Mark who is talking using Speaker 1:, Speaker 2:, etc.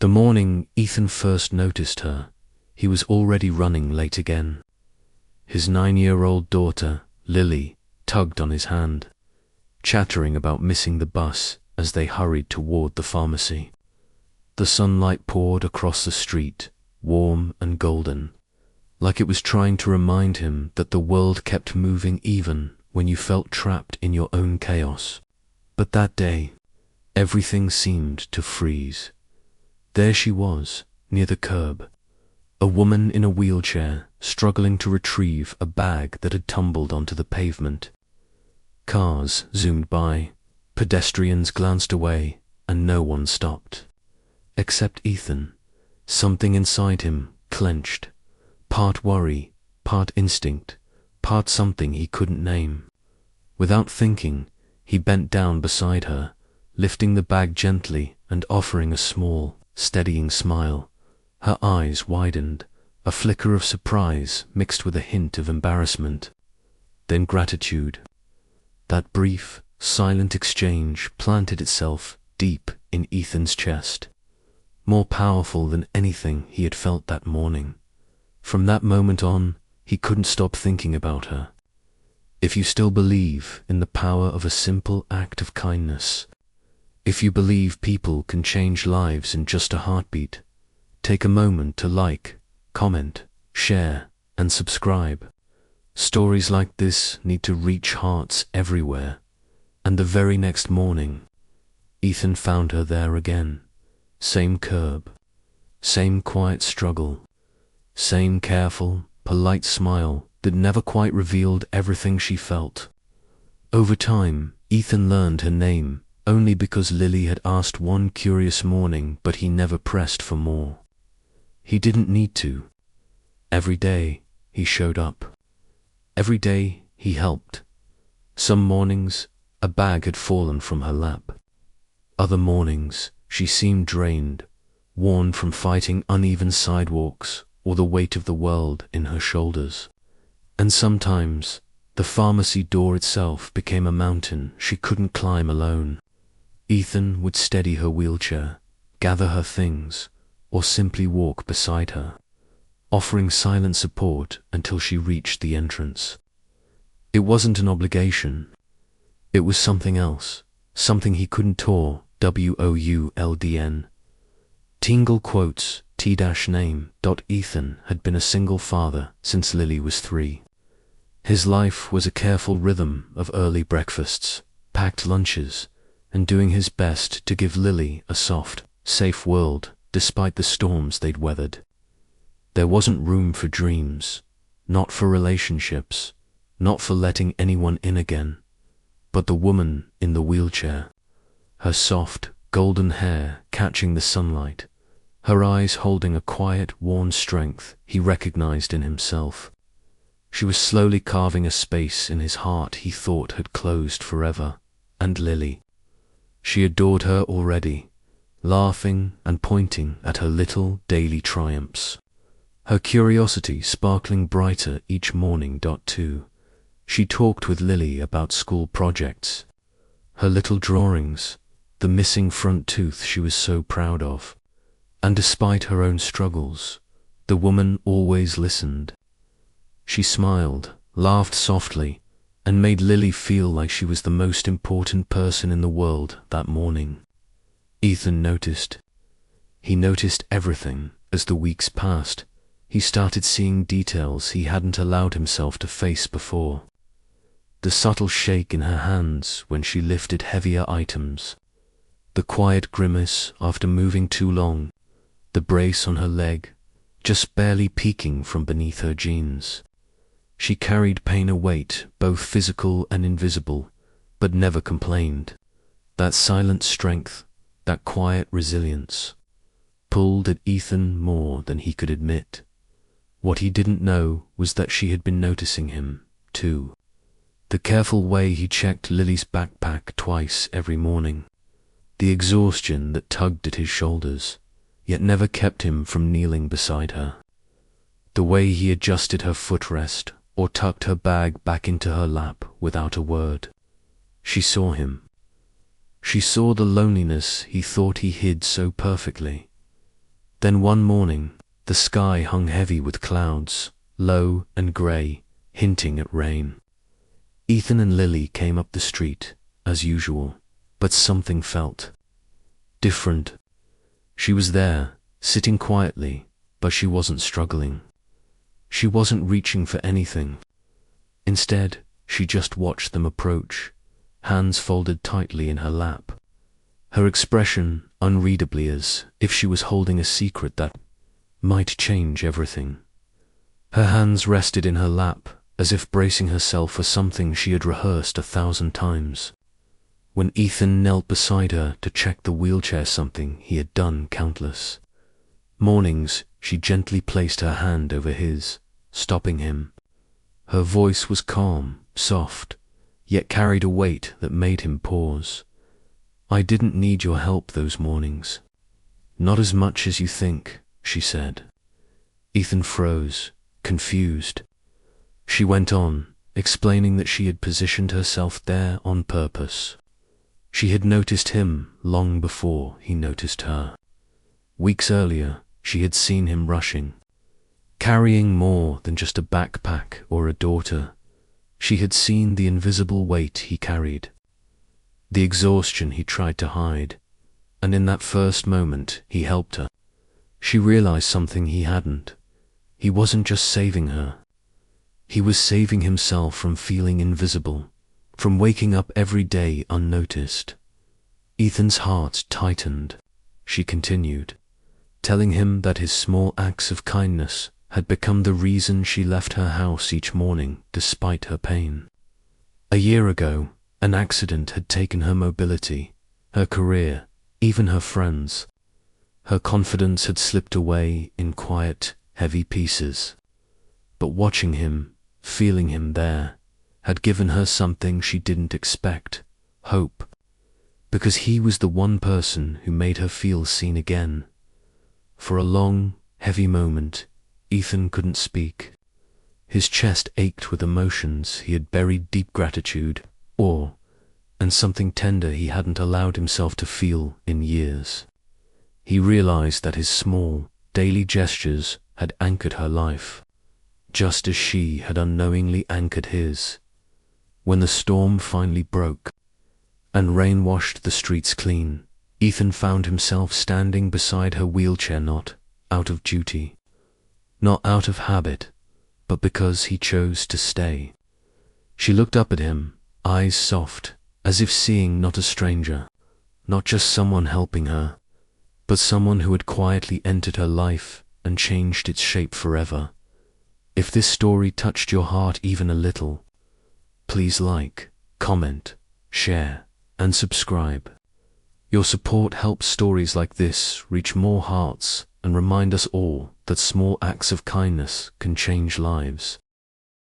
Speaker 1: The morning Ethan first noticed her, he was already running late again. His 9-year-old daughter, Lily, tugged on his hand, chattering about missing the bus as they hurried toward the pharmacy. The sunlight poured across the street, warm and golden, like it was trying to remind him that the world kept moving even when you felt trapped in your own chaos. But that day, everything seemed to freeze. There she was, near the curb, a woman in a wheelchair struggling to retrieve a bag that had tumbled onto the pavement. Cars zoomed by, pedestrians glanced away, and no one stopped. Except Ethan. Something inside him clenched, part worry, part instinct, part something he couldn't name. Without thinking, he bent down beside her, lifting the bag gently and offering a small, steadying smile. Her eyes widened, a flicker of surprise mixed with a hint of embarrassment. Then gratitude. That brief, silent exchange planted itself deep in Ethan's chest, more powerful than anything he had felt that morning. From that moment on, he couldn't stop thinking about her. If you still believe in the power of a simple act of kindness, if you believe people can change lives in just a heartbeat, take a moment to like, comment, share, and subscribe. Stories like this need to reach hearts everywhere. And the very next morning, Ethan found her there again. Same curb, same quiet struggle, same careful, polite smile that never quite revealed everything she felt. Over time, Ethan learned her name only because Lily had asked one curious morning, but he never pressed for more. He didn't need to. Every day, he showed up. Every day, he helped. Some mornings, a bag had fallen from her lap. Other mornings, she seemed drained, worn from fighting uneven sidewalks or the weight of the world in her shoulders. And sometimes, the pharmacy door itself became a mountain she couldn't climb alone. Ethan would steady her wheelchair, gather her things, or simply walk beside her, offering silent support until she reached the entrance. It wasn't an obligation. It was something else, something he couldn't WOULDN. Tingle quotes, T-name. Ethan had been a single father since Lily was 3. His life was a careful rhythm of early breakfasts, packed lunches, and doing his best to give Lily a soft, safe world despite the storms they'd weathered. There wasn't room for dreams, not for relationships, not for letting anyone in again. But the woman in the wheelchair, her soft, golden hair catching the sunlight, her eyes holding a quiet, worn strength he recognized in himself. She was slowly carving a space in his heart he thought had closed forever. And Lily. She adored her already, laughing and pointing at her little daily triumphs, her curiosity sparkling brighter each morning. Too. She talked with Lily about school projects, her little drawings, the missing front tooth she was so proud of. And despite her own struggles, the woman always listened. She smiled, laughed softly, and made Lily feel like she was the most important person in the world that morning. Ethan noticed. He noticed everything as the weeks passed. He started seeing details he hadn't allowed himself to face before. The subtle shake in her hands when she lifted heavier items, the quiet grimace after moving too long, the brace on her leg, just barely peeking from beneath her jeans. She carried pain a weight, both physical and invisible, but never complained. That silent strength, that quiet resilience, pulled at Ethan more than he could admit. What he didn't know was that she had been noticing him, too. The careful way he checked Lily's backpack twice every morning, the exhaustion that tugged at his shoulders, yet never kept him from kneeling beside her. The way he adjusted her footrest or tucked her bag back into her lap without a word. She saw him. She saw the loneliness he thought he hid so perfectly. Then one morning, the sky hung heavy with clouds, low and grey, hinting at rain. Ethan and Lily came up the street, as usual, but something felt different. She was there, sitting quietly, but she wasn't struggling. She wasn't reaching for anything. Instead, she just watched them approach, hands folded tightly in her lap. Her expression unreadably, as if she was holding a secret that might change everything. Her hands rested in her lap, as if bracing herself for something she had rehearsed 1,000 times. When Ethan knelt beside her to check the wheelchair, something he had done countless mornings, she gently placed her hand over his, stopping him. Her voice was calm, soft, yet carried a weight that made him pause. "I didn't need your help those mornings. Not as much as you think," she said. Ethan froze, confused. She went on, explaining that she had positioned herself there on purpose. She had noticed him long before he noticed her. Weeks earlier, she had seen him rushing, carrying more than just a backpack or a daughter. She had seen the invisible weight he carried, the exhaustion he tried to hide, and in that first moment he helped her. She realized something he hadn't. He wasn't just saving her. He was saving himself from feeling invisible, from waking up every day unnoticed. Ethan's heart tightened. She continued, telling him that his small acts of kindness had become the reason she left her house each morning despite her pain. A year ago, an accident had taken her mobility, her career, even her friends. Her confidence had slipped away in quiet, heavy pieces. But watching him, feeling him there, had given her something she didn't expect: hope. Because he was the one person who made her feel seen again. For a long, heavy moment, Ethan couldn't speak. His chest ached with emotions he had buried: deep gratitude, awe, and something tender he hadn't allowed himself to feel in years. He realized that his small, daily gestures had anchored her life, just as she had unknowingly anchored his. When the storm finally broke, and rain washed the streets clean, Ethan found himself standing beside her wheelchair, not out of duty, not out of habit, but because he chose to stay. She looked up at him, eyes soft, as if seeing not a stranger, not just someone helping her, but someone who had quietly entered her life and changed its shape forever. If this story touched your heart even a little, please like, comment, share, and subscribe. Your support helps stories like this reach more hearts and remind us all that small acts of kindness can change lives.